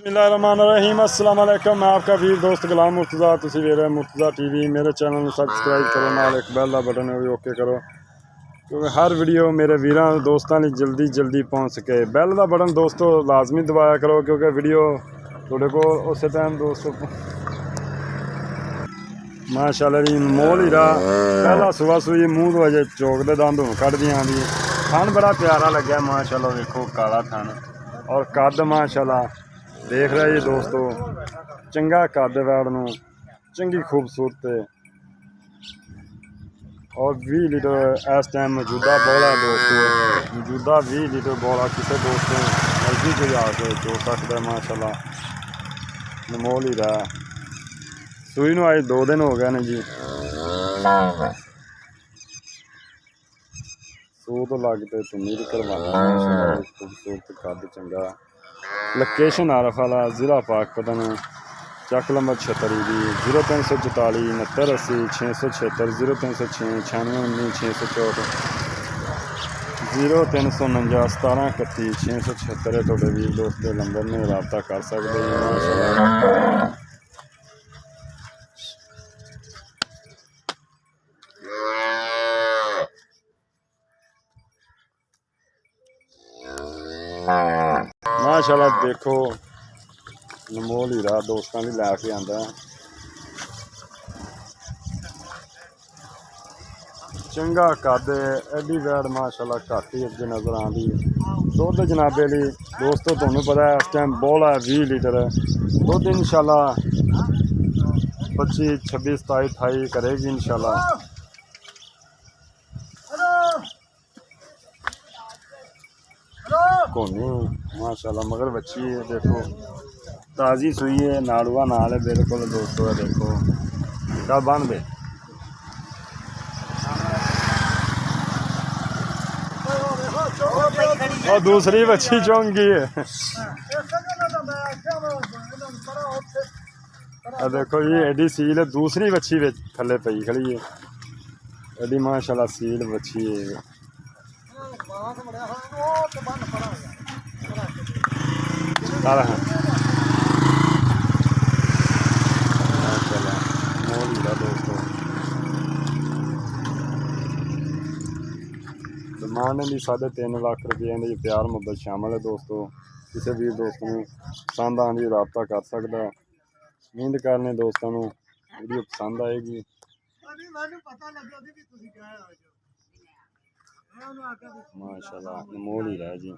बिस्मिल्लाहिर्रहमानिर्रहीम अस्सलाम वालेकुम। मैं आपका वीर दोस्त गुलाम मुर्तज़ा। तुसी वेख रहे मुर्तज़ा टीवी। मेरे चैनल में सबसक्राइब करो, नाल एक बैल का बटन है भी ओके करो, क्योंकि हर वीडियो मेरे वीरां दोस्तां लई जल्दी जल्दी पहुँच सके। बैल का बटन दोस्तों लाजमी दबाया करो, क्योंकि वीडियो थोड़े को उस टाइम दोस्तों माशाअल्लाह जी मोल हीरा पहला सुबह सुई मूँह तो अजे चौक दे दंद हुण कढ़ दियां दी। थन बड़ा प्यारा लग्या माशाअल्लाह, देखो काला थन और कद माशाअल्लाह देख रहे जी दोस्तों, चंगा कद वैड़ नूं, चंगी खूबसूरत और 20 लीटर इस टाइम मौजूदा बौला है दोस्तों। मौजूदा 20 लीटर बौला किसी दोस्तों मर्जी कोई आके चो सकता है माशाअल्लाह। मोल ही रहा सूई नूं अज 2 दिन हो गए ने जी। सू तो लगते तुमीर करवाना माशाअल्लाह, खूबसूरत कद चंगा। लोकेशन आरफ वाला जिला पाकपतन, चक नंबर 76 की 0344 6980 676 0306 9619 664 0349 1731 676 थोड़े वीर दोस्त के नंबर में रबता कर सकते हैं माशाअल्लाह। माशाअल्लाह देखो मोल हीरा दोस्तों भी लैके आंदा चंगा कद एडी वैड़ माशाअल्लाह घट ही अगे नज़र आती। दुध जनाबे ली दोस्तों तुहानू पता है इस टाइम बौला है 20 लीटर दुध इंशाअल्लाह 25 26 27 28 करेगी इंशाअल्लाह। कोनी माशाअल्लाह मगर बच्ची है देखो, ताज़ी सुई है, नाड़ुआ नाल है बिल्कुल दोस्तों। देखो क्या बन दे और दूसरी बच्ची चौंकी है। देखो ये एडी सील है, दूसरी बच्ची थले पई खड़ी है, एडी माशाअल्लाह सील बच्ची है। डिमांड की 3.5 लाख रुपये की प्यार मुद्दत शामिल है दोस्तों। किसी भी दोस्त को पसंद आने रबता कर सकता। उम्मीद करने दोस्तों को वीडियो पसंद आएगी। माशाअल्लाह मोल ही रहा जी।